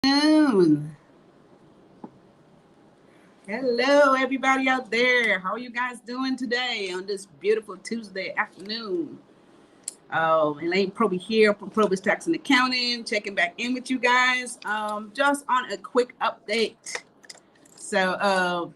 afternoon. Hello, everybody out there. How are you guys doing today on this beautiful Tuesday afternoon? Elaine Proby here from PROBY'S Tax and Accounting, checking back in with you guys. Just on a quick update. So,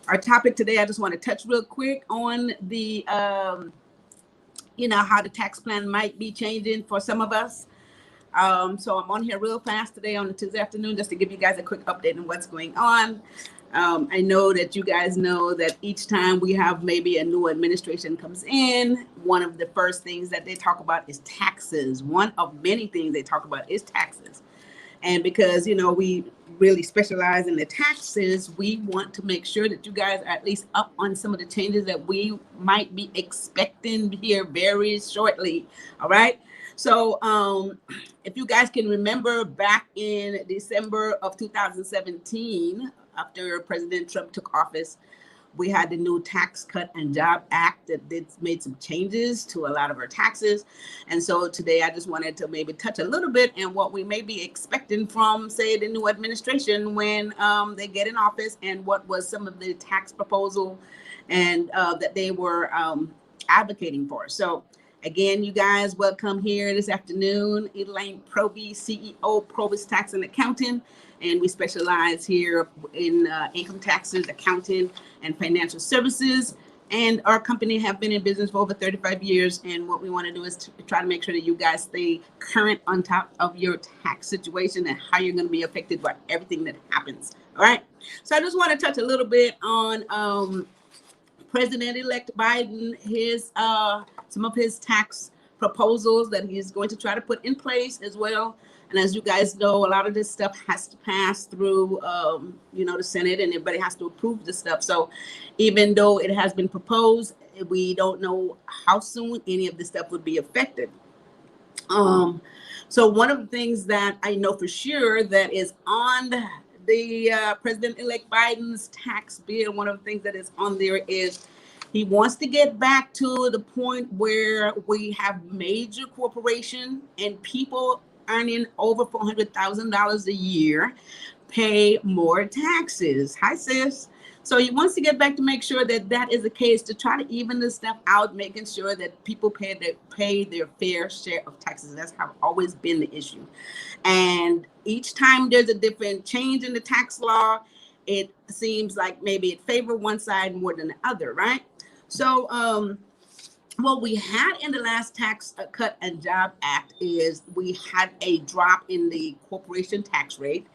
our topic today, I just want to touch real quick on the, how the tax plan might be changing for some of us. So I'm on here real fast today on the Tuesday afternoon just to give you guys a quick update on what's going on. I know that you guys know that each time we have maybe a new administration comes in, one of the first things that they talk about is taxes. One of many things they talk about is taxes. And because, we really specialize in the taxes, we want to make sure that you guys are at least up on some of the changes that we might be expecting here very shortly. All right. So if you guys can remember back in December of 2017, after President Trump took office, we had the new Tax Cut and Job Act that made some changes to a lot of our taxes. And so today I just wanted to maybe touch a little bit on what we may be expecting from, say, the new administration when they get in office, and what was some of the tax proposal and that they were advocating for. So again, you guys, welcome here this afternoon. Elaine Proby, CEO, PROBY'S Tax and Accounting, and we specialize here in income taxes, accounting, and financial services. And our company have been in business for over 35 years. And what we want to do is to try to make sure that you guys stay current on top of your tax situation and how you're going to be affected by everything that happens. All right. So I just want to touch a little bit on President-elect Biden, some of his tax proposals that he's going to try to put in place as well. And as you guys know, a lot of this stuff has to pass through, the Senate, and everybody has to approve this stuff. So even though it has been proposed, we don't know how soon any of this stuff would be effective. So one of the things that I know for sure that is on the President-elect Biden's tax bill, one of the things that is on there is he wants to get back to the point where we have major corporation and people earning over $400,000 a year pay more taxes. Hi, sis. So he wants to get back to make sure that that is the case, to try to even this stuff out, making sure that people pay their fair share of taxes. That's how always been the issue. And each time there's a different change in the tax law, it seems like maybe it favors one side more than the other, right? So what we had in the last Tax Cut and Job Act is we had a drop in the corporation tax rate,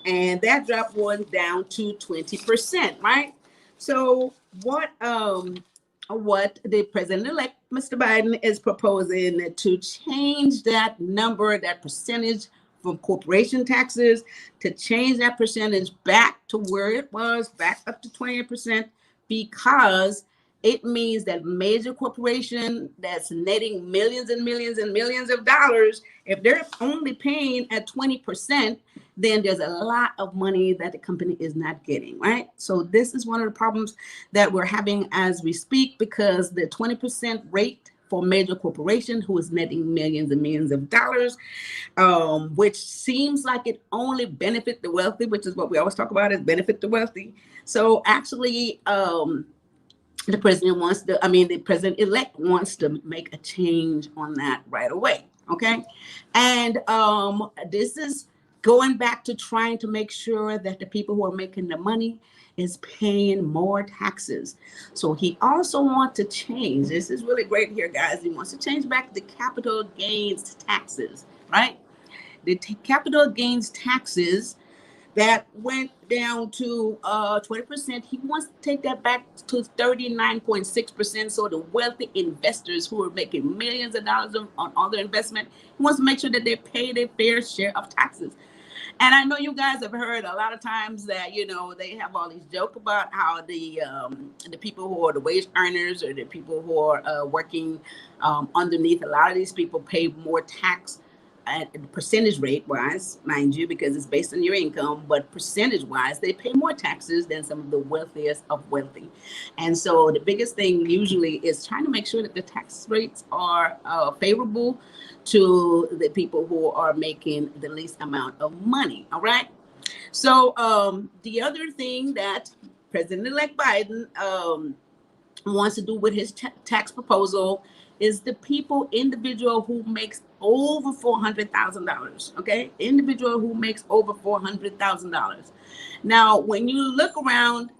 and that drop went down to 20%, right? So what the president-elect, Mr. Biden, is proposing to change that number, that percentage from corporation taxes, to change that percentage back to where it was, back up to 20%, because it means that major corporation that's netting millions and millions and millions of dollars, if they're only paying at 20%, then there's a lot of money that the company is not getting, right? So this is one of the problems that we're having as we speak, because the 20% rate for major corporation who is netting millions and millions of dollars, which seems like it only benefit the wealthy, which is what we always talk about, is benefit the wealthy. So actually, the president-elect wants to make a change on that right away. Okay. And this is going back to trying to make sure that the people who are making the money is paying more taxes. So he also wants to change. This is really great here, guys. He wants to change back the capital gains taxes, right? The capital gains taxes that went down to 20%. He wants to take that back to 39.6%. So the wealthy investors who are making millions of dollars on all their investment, he wants to make sure that they pay their fair share of taxes. And I know you guys have heard a lot of times that, they have all these jokes about how the people who are the wage earners, or the people who are working underneath, a lot of these people pay more tax at percentage rate wise, mind you, because it's based on your income, but percentage wise, they pay more taxes than some of the wealthiest of wealthy. And so the biggest thing usually is trying to make sure that the tax rates are favorable to the people who are making the least amount of money. All right. So the other thing that President-elect Biden wants to do with his tax proposal is the individual who makes over $400,000. Okay, individual who makes over $400,000. Now, when you look around,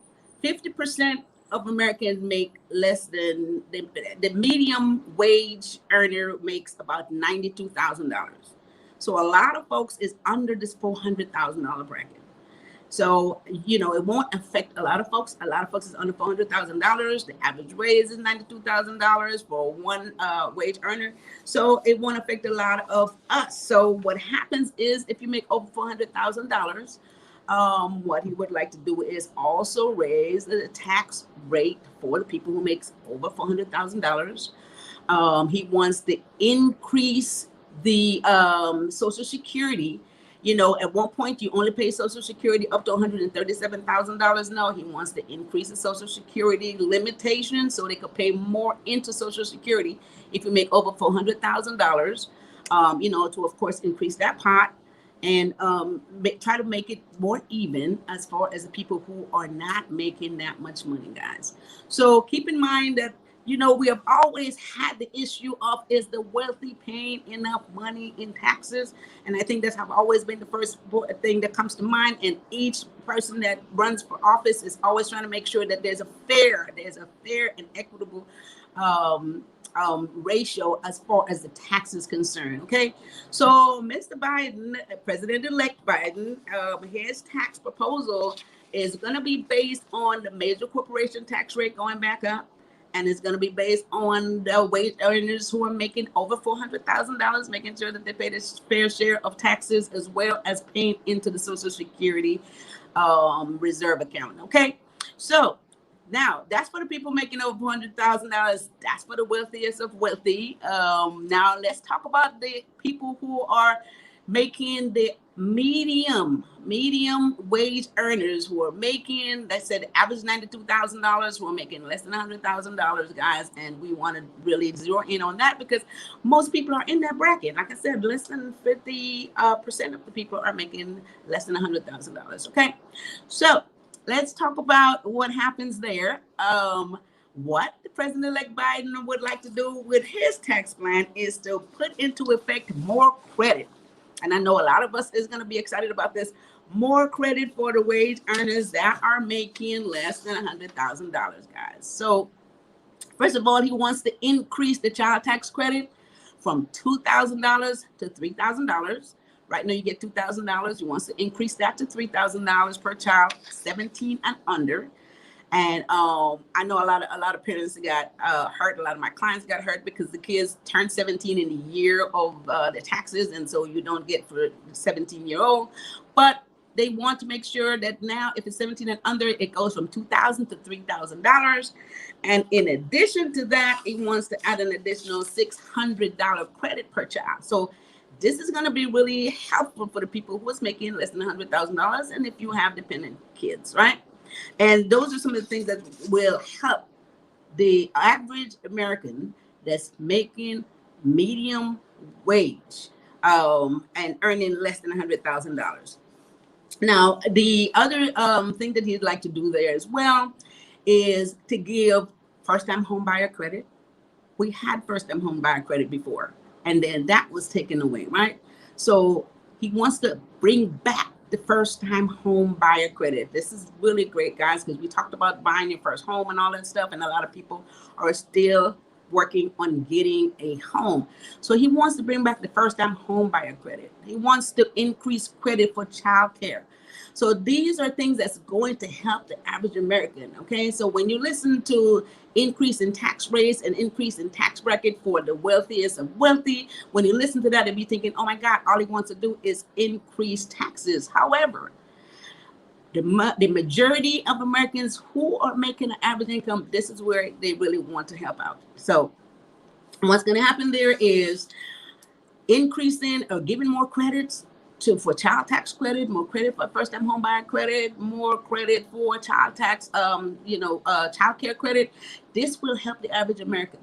50% of Americans make less than the medium wage earner makes about $92,000. So a lot of folks is under this $400,000 bracket. So, it won't affect a lot of folks. A lot of folks is under $400,000. The average wage is $92,000 for one wage earner. So it won't affect a lot of us. So what happens is if you make over $400,000, what he would like to do is also raise the tax rate for the people who makes over $400,000. He wants to increase the Social Security. At one point you only pay Social Security up to $137,000. Now he wants to increase the Social Security limitation so they could pay more into Social Security if you make over $400,000. To of course increase that pot and try to make it more even as far as the people who are not making that much money, guys. So keep in mind that we have always had the issue of, is the wealthy paying enough money in taxes? And I think that's always been the first thing that comes to mind. And each person that runs for office is always trying to make sure that there's a fair and equitable ratio as far as the tax is concerned. Okay, so Mr. Biden, President-elect Biden, his tax proposal is going to be based on the major corporation tax rate going back up. And it's going to be based on the wage earners who are making over $400,000, making sure that they pay their fair share of taxes as well as paying into the Social Security reserve account. Okay, so now that's for the people making over $400,000. That's for the wealthiest of wealthy. Now let's talk about the people who are making the medium wage earners who are making, let's say, the average $92,000, who are making less than $100,000, guys. And we want to really zero in on that because most people are in that bracket. Like I said, less than 50% of the people are making less than $100,000. Okay, so let's talk about what happens there. What the President-elect Biden would like to do with his tax plan is to put into effect more credit. And I know a lot of us is going to be excited about this. More credit for the wage earners that are making less than $100,000, guys. So first of all, he wants to increase the child tax credit from $2,000 to $3,000. Right now you get $2,000. He wants to increase that to $3,000 per child, 17 and under. And I know a lot of parents got hurt. A lot of my clients got hurt because the kids turned 17 in the year of the taxes, and so you don't get for the 17-year-old. But they want to make sure that now, if it's 17 and under, it goes from $2,000 to $3,000. And in addition to that, he wants to add an additional $600 credit per child. So this is going to be really helpful for the people who is making less than $100,000, and if you have dependent kids, right? And those are some of the things that will help the average American that's making medium wage and earning less than $100,000. Now, the other thing that he'd like to do there as well is to give first-time home buyer credit. We had first-time home buyer credit before, and then that was taken away, right? So he wants to bring back the first-time home buyer credit. This is really great, guys, because we talked about buying your first home and all that stuff, and a lot of people are still working on getting a home. So he wants to bring back the first-time home buyer credit. He wants to increase credit for childcare. So these are things that's going to help the average American, okay? So when you listen to increase in tax rates and increase in tax bracket for the wealthiest of wealthy, when you listen to that and be thinking, oh my God, all he wants to do is increase taxes. However, the majority of Americans who are making an average income, this is where they really want to help out. So what's going to happen there is increasing or giving more credits for child tax credit, more credit for first-time home buyer credit, more credit for child tax, child care credit. This will help the average American.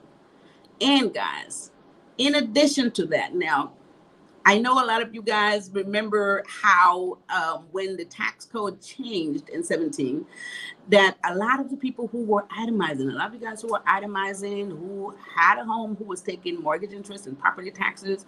And guys, in addition to that, now, I know a lot of you guys remember how when the tax code changed in 17, that a lot of the people who were itemizing, a lot of you guys who were itemizing, who had a home, who was taking mortgage interest and property taxes,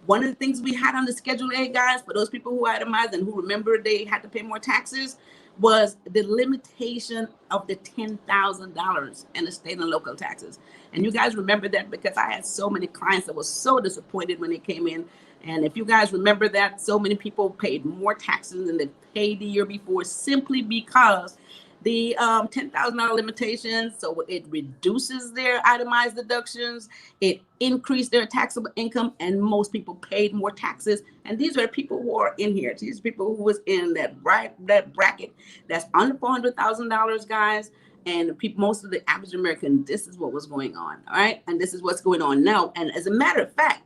one of the things we had on the Schedule A, guys, for those people who itemized and who remember they had to pay more taxes, was the limitation of the $10,000 in the state and local taxes. And you guys remember that, because I had so many clients that were so disappointed when they came in. And if you guys remember that, so many people paid more taxes than they paid the year before, simply because the $10,000 limitation. So it reduces their itemized deductions, it increased their taxable income, and most people paid more taxes. And these are people who are in here. These people who was in that bracket that's under $400,000, guys. And people, most of the average American, this is what was going on. All right. And this is what's going on now. And as a matter of fact,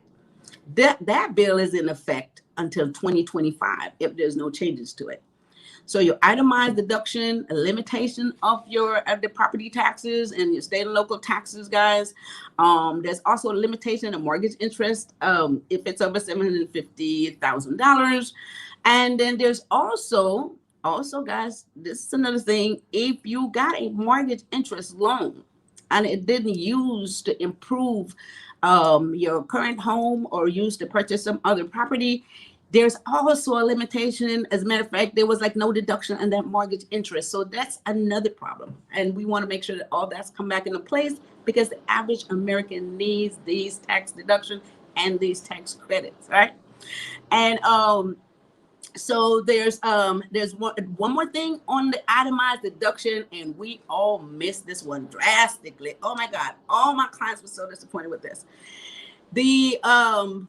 that bill is in effect until 2025 if there's no changes to it. So your itemized deduction, a limitation of the property taxes and your state and local taxes, guys. There's also a limitation of mortgage interest if it's over $750,000. And then there's also, guys, this is another thing. If you got a mortgage interest loan and it didn't use to improve your current home or used to purchase some other property, there's also a limitation. As a matter of fact, there was like no deduction on that mortgage interest. So that's another problem. And we want to make sure that all that's come back into place, because the average American needs these tax deductions and these tax credits, right? And so there's one more thing on the itemized deduction, and we all missed this one drastically. Oh my God, all my clients were so disappointed with this. When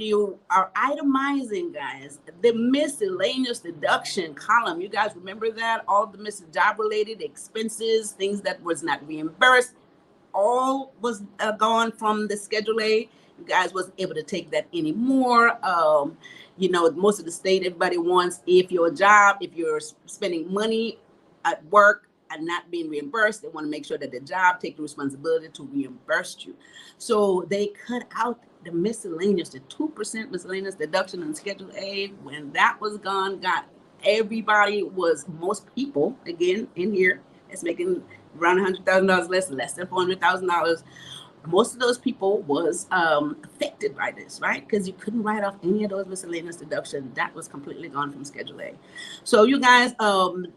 you are itemizing, guys, the miscellaneous deduction column, you guys remember that? All the job related expenses, things that was not reimbursed, all was gone from the Schedule A. You guys wasn't able to take that anymore. Most of the state, everybody wants, if you're spending money at work and not being reimbursed, they want to make sure that the job take the responsibility to reimburse you. So they cut out the miscellaneous, the 2% miscellaneous deduction on Schedule A. When that was gone, most people, again, in here, it's making around $100,000 less than $400,000. Most of those people was affected by this, right? Because you couldn't write off any of those miscellaneous deductions. That was completely gone from Schedule A. So you guys,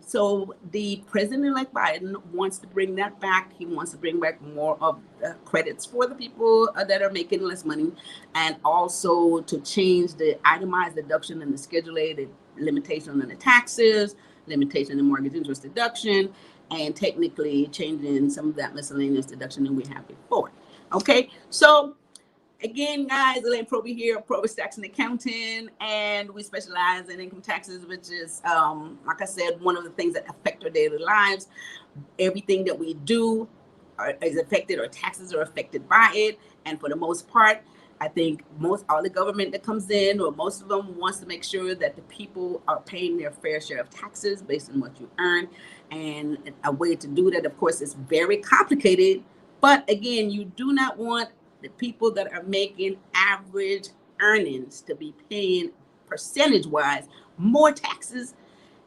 so the President-elect Biden wants to bring that back. He wants to bring back more of credits for the people that are making less money, and also to change the itemized deduction in the Schedule A, the limitation on the taxes, limitation in mortgage interest deduction, and technically changing some of that miscellaneous deduction that we had before. Okay, so again, guys, Elaine Proby here, PROBY'S Tax and Accounting, and we specialize in income taxes, which is, like I said, one of the things that affect our daily lives. Everything that we do is affected, or taxes are affected by it. And for the most part, I think all the government that comes in, or most of them, wants to make sure that the people are paying their fair share of taxes based on what you earn. And a way to do that, of course, is very complicated. But again, you do not want the people that are making average earnings to be paying percentage-wise more taxes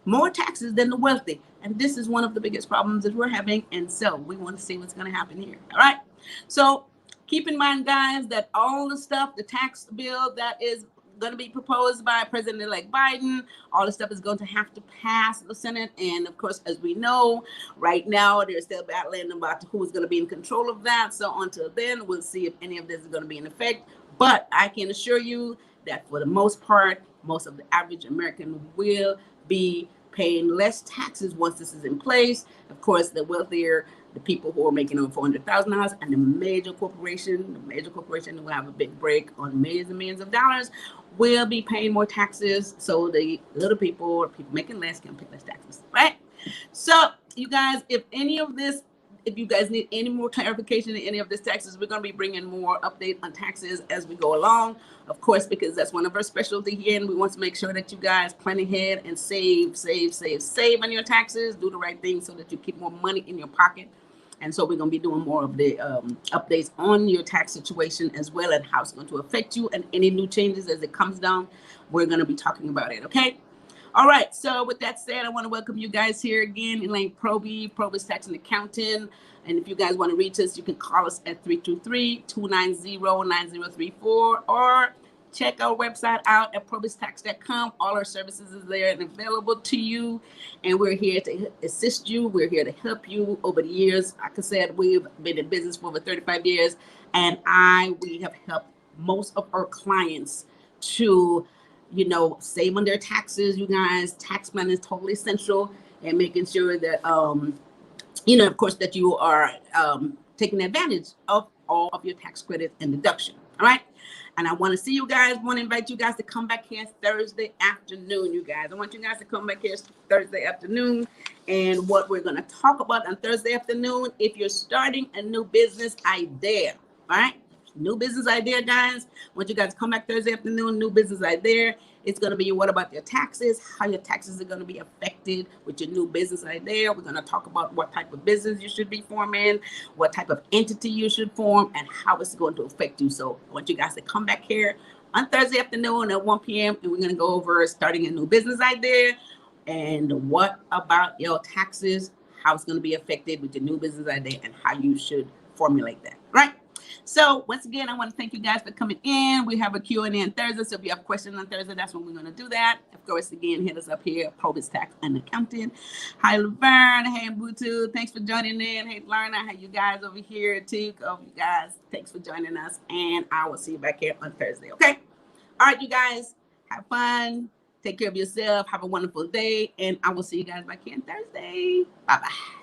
than the wealthy. And this is one of the biggest problems that we're having. And so we want to see what's going to happen here. All right. So keep in mind, guys, that all the stuff, the tax bill that is going to be proposed by President-elect Biden, all the stuff is going to have to pass the Senate. And of course, as we know, right now, they're still battling about who's going to be in control of that. So until then, we'll see if any of this is going to be in effect. But I can assure you that for the most part, most of the average American will be paying less taxes once this is in place. Of course, the wealthier, the people who are making over $400,000, and the major corporation will have a big break on millions and millions of dollars, will be paying more taxes. So the little people, or people making less, can pay less taxes, right? So you guys, if any of this if you guys need any more clarification in any of these taxes, we're going to be bringing more update on taxes as we go along, of course, because that's one of our specialty here, and we want to make sure that you guys plan ahead and save on your taxes, do the right thing so that you keep more money in your pocket. And so we're going to be doing more of the updates on your tax situation as well, and how it's going to affect you, and any new changes as it comes down. We're going to be talking about it. Okay. All right. So with that said, I want to welcome you guys here again. Elaine PROBY'S Tax and Accounting. And if you guys want to reach us, you can call us at 323-290-9034, or check our website out at PROBY'Stax.com. All our services is there and available to you. And we're here to assist you. We're here to help you. Over the years, like I said, we've been in business for over 35 years. And we have helped most of our clients to, save on their taxes. You guys, tax planning is totally essential, and making sure that, of course, that you are taking advantage of all of your tax credits and deduction. All right. And I want to see you guys, want to invite you guys to come back here Thursday afternoon, you guys. I want you guys to come back here Thursday afternoon. And what we're going to talk about on Thursday afternoon, if you're starting a new business idea, all right? New business idea, guys. I want you guys to come back Thursday afternoon, new business idea. It's going to be what about your taxes, how your taxes are going to be affected with your new business idea. We're going to talk about what type of business you should be forming, what type of entity you should form, and how it's going to affect you. So I want you guys to come back here on Thursday afternoon at 1 p.m. and we're going to go over starting a new business idea and what about your taxes, how it's going to be affected with your new business idea, and how you should formulate that, right? So once again, I want to thank you guys for coming in. We have a Q&A on Thursday. So if you have questions on Thursday, that's when we're going to do that. Of course, again, hit us up here, PROBY'S Tax and Accounting. Hi, Laverne. Hey, Mbutu. Thanks for joining in. Hey, Lorna. Hey, you guys over here, too. Oh, you guys, thanks for joining us. And I will see you back here on Thursday, okay? All right, you guys, have fun. Take care of yourself. Have a wonderful day. And I will see you guys back here on Thursday. Bye-bye.